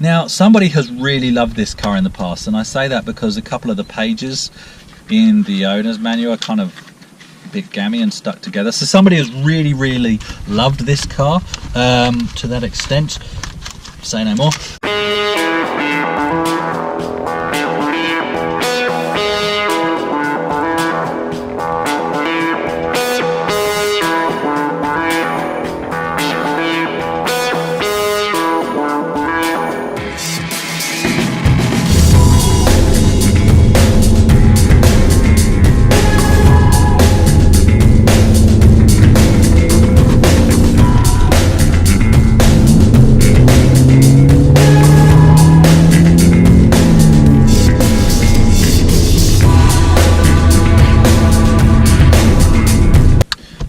Now, somebody has really loved this car in the past, and I say that because a couple of the pages in the owner's manual are kind of a bit gammy and stuck together. So somebody has really loved this car to that extent. Say no more.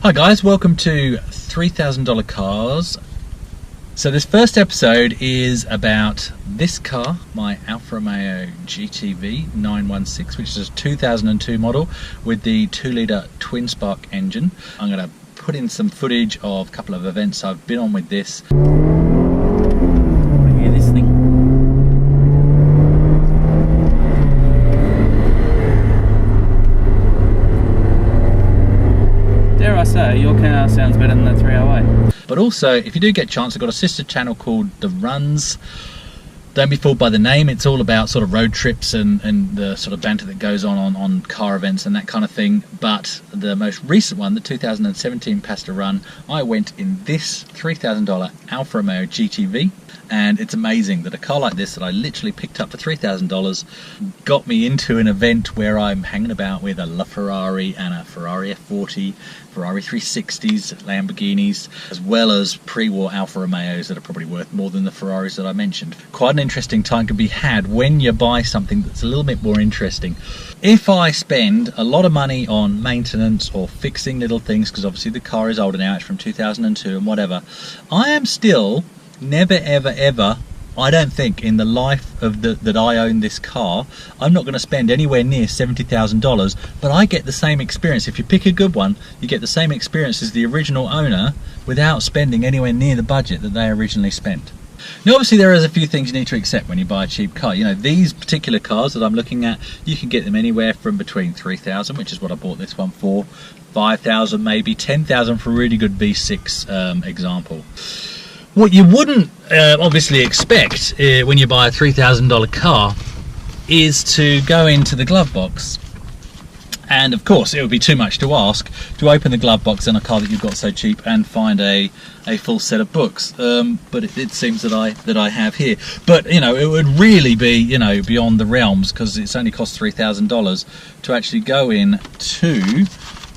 Hi guys, welcome to $3,000 Cars. So this first episode is about this car, my Alfa Romeo GTV 916, which is a 2002 model with the 2-litre twin spark engine. I'm going to put in some footage of a couple of events I've been on with this. Hear this thing? Dare I say, your car sounds better than the 308. But also, if you do get a chance, I've got a sister channel called The Runs. Don't be fooled by the name. It's all about sort of road trips and the sort of banter that goes on car events and that kind of thing. But the most recent one, the 2017 Pasta Run, I went in this $3,000 Alfa Romeo GTV. And it's amazing that a car like this that I literally picked up for $3,000 got me into an event where I'm hanging about with a LaFerrari and a Ferrari F40, Ferrari 360s, Lamborghinis, as well as pre-war Alfa Romeos that are probably worth more than the Ferraris that I mentioned. Quite an interesting time can be had when you buy something that's a little bit more interesting. If I spend a lot of money on maintenance or fixing little things, because obviously the car is older now, it's from 2002 and whatever, I am still never ever, I don't think in the life of that I own this car, I'm not going to spend anywhere near $70,000, but I get the same experience. If you pick a good one, you get the same experience as the original owner without spending anywhere near the budget that they originally spent. Now obviously there is a few things you need to accept when you buy a cheap car. You know, these particular cars that I'm looking at, you can get them anywhere from between $3,000, which is what I bought this one for, $5,000 maybe, $10,000 for a really good V6 example. What you wouldn't obviously expect when you buy a $3,000 car is to go into the glove box. And of course, it would be too much to ask to open the glove box in a car that you've got so cheap and find a full set of books. But it seems that I have here. But you know, it would really be, you know, beyond the realms, because it's only cost $3,000 to actually go in to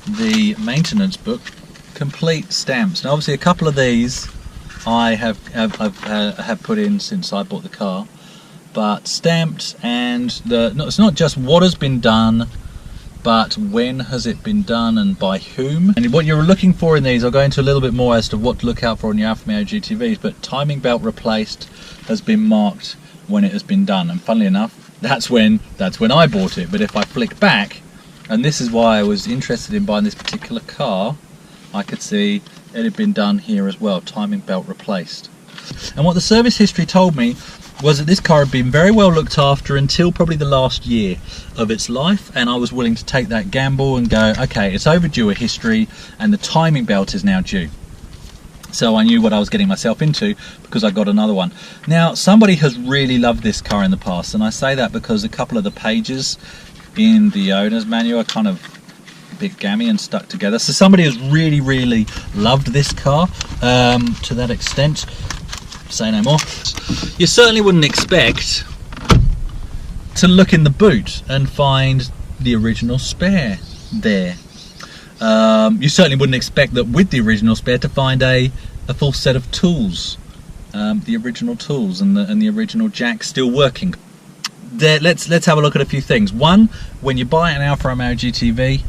the maintenance book, complete stamps. Now obviously a couple of these I have put in since I bought the car, but stamped, and it's not just what has been done, but when has it been done and by whom. And what you're looking for in these, I'll go into a little bit more as to what to look out for in your Alfa Romeo GTVs, but timing belt replaced has been marked when it has been done, and funnily enough, that's when I bought it. But if I flick back, and this is why I was interested in buying this particular car, I could see it had been done here as well, timing belt replaced. And what the service history told me was that this car had been very well looked after until probably the last year of its life, and I was willing to take that gamble and go, okay, it's overdue a history and the timing belt is now due. So I knew what I was getting myself into because I got another one. Now somebody has really loved this car in the past, and I say that because a couple of the pages in the owner's manual are kind of bit gammy and stuck together. So somebody has really loved this car to that extent. Say no more. You certainly wouldn't expect to look in the boot and find the original spare there. You certainly wouldn't expect that with the original spare to find a full set of tools, the original tools and the original jack still working. Let's have a look at a few things. One, when you buy an Alfa Romeo GTV,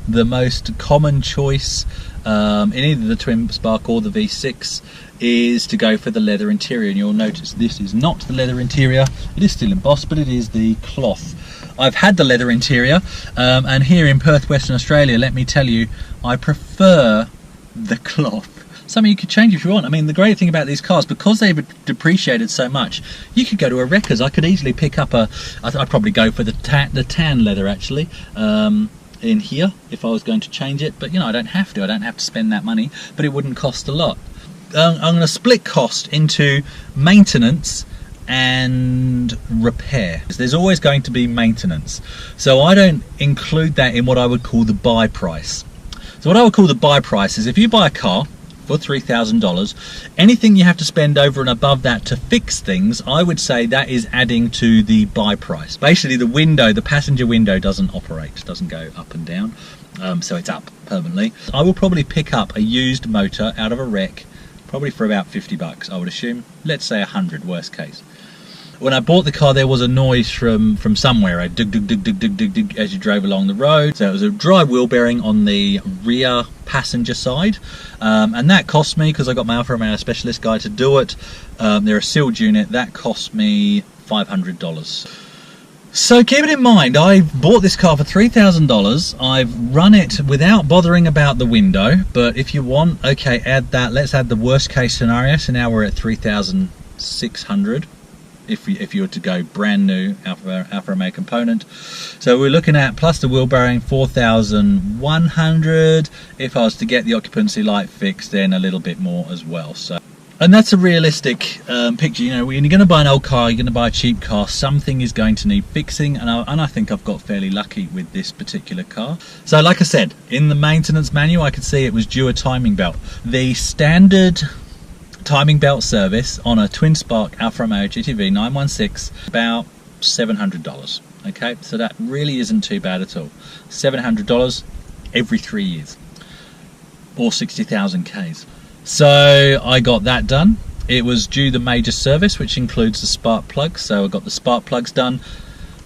the most common choice in either the twin spark or the V6 is to go for the leather interior, and you'll notice this is not the leather interior. It is still embossed, but it is the cloth. I've had the leather interior, and here in Perth, Western Australia, let me tell you, I prefer the cloth. something you could change if you want. I mean, the great thing about these cars, because they've depreciated so much, you could go to a wreckers. I could easily pick up I'd probably go for the tan leather actually, in here if I was going to change it, but you know, I don't have to spend that money, but it wouldn't cost a lot. I'm going to split cost into maintenance and repair. There's always going to be maintenance, so I don't include that in what I would call the buy price. So what I would call the buy price is if you buy a car for $3,000, anything you have to spend over and above that to fix things, I would say that is adding to the buy price. Basically the passenger window doesn't operate, doesn't go up and down, so it's up permanently. I will probably pick up a used motor out of a wreck, probably for about 50 bucks, I would assume. Let's say 100 worst case. When I bought the car, there was a noise from somewhere, a dug dug dug dug dug dug dug as you drove along the road. So it was a dry wheel bearing on the rear passenger side, and that cost me, because I got my Alfa Romeo specialist guy to do it, they're a sealed unit, that cost me $500. So keep it in mind, I bought this car for $3,000. I've run it without bothering about the window, but if you want, okay, add that. Let's add the worst case scenario. So now we're at $3,600 if you were to go brand new Alfa Romeo component. So we're looking at, plus the wheel bearing, $4,100. If I was to get the occupancy light fixed, then a little bit more as well. So, and that's a realistic picture. You know, when you're going to buy an old car, you're going to buy a cheap car, something is going to need fixing, and I think I've got fairly lucky with this particular car. So like I said, in the maintenance manual I could see it was due a timing belt. The standard timing belt service on a twin spark Alfa Romeo GTV 916, about $700. Okay, so that really isn't too bad at all. $700 every 3 years, or 60,000 Ks. So I got that done. It was due the major service, which includes the spark plugs, so I got the spark plugs done.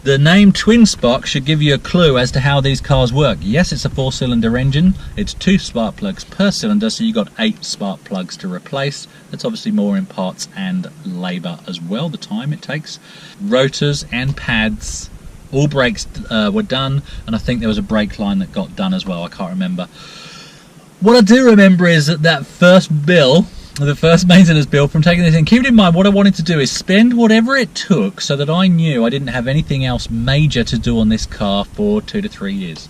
The name twin spark should give you a clue as to how these cars work. Yes, it's a 4-cylinder engine, it's 2 spark plugs per cylinder, so you got 8 spark plugs to replace. That's obviously more in parts and labour as well, the time it takes. Rotors and pads, all brakes were done, and I think there was a brake line that got done as well, I can't remember. What I do remember is that first bill, the first maintenance bill from taking this in, keep in mind what I wanted to do is spend whatever it took so that I knew I didn't have anything else major to do on this car for 2 to 3 years.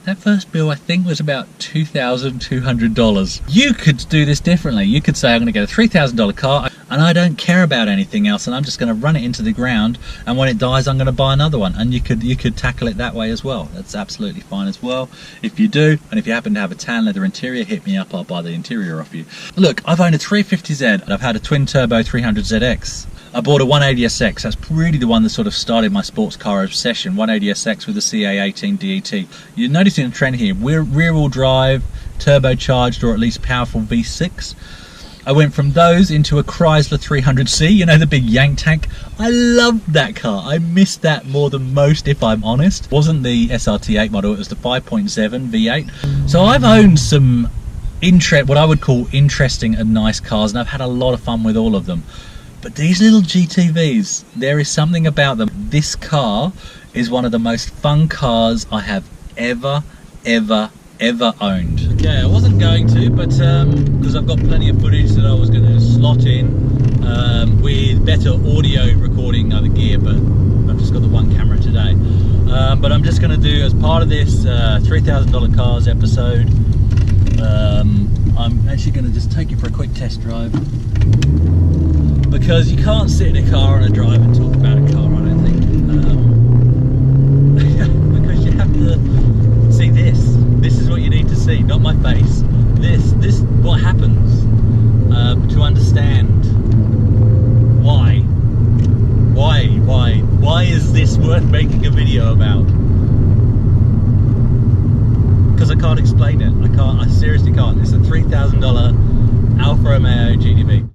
That first bill I think was about $2,200. You could do this differently. You could say I'm going to get a $3,000 car and I don't care about anything else and I'm just going to run it into the ground, and when it dies I'm going to buy another one, and you could tackle it that way as well. That's absolutely fine as well if you do. And if you happen to have a tan leather interior, hit me up, I'll buy the interior off you. Look, I've owned a 350Z, I've had a twin turbo 300ZX. I bought a 180SX, that's really the one that sort of started my sports car obsession, 180SX with the CA18 DET. You're noticing a trend here, we're rear-wheel drive, turbocharged or at least powerful V6. I went from those into a Chrysler 300C, you know, the big yank tank. I loved that car, I missed that more than most if I'm honest. It wasn't the SRT8 model, it was the 5.7 V8. So I've owned some what I would call interesting and nice cars, and I've had a lot of fun with all of them. But these little GTVs, there is something about them. This car is one of the most fun cars I have ever owned. Okay, I wasn't going to, but because I've got plenty of footage that I was going to slot in with better audio recording other gear, but I've just got the one camera today. But I'm just going to do, as part of this $3,000 cars episode, I'm actually going to just take you for a quick test drive. Because you can't sit in a car on a drive and talk about a car, I don't think. Because you have to see this. This is what you need to see, not my face. This what happens to understand why is this worth making a video about? Because I can't explain it. I seriously can't. It's a $3,000 Alfa Romeo GTV.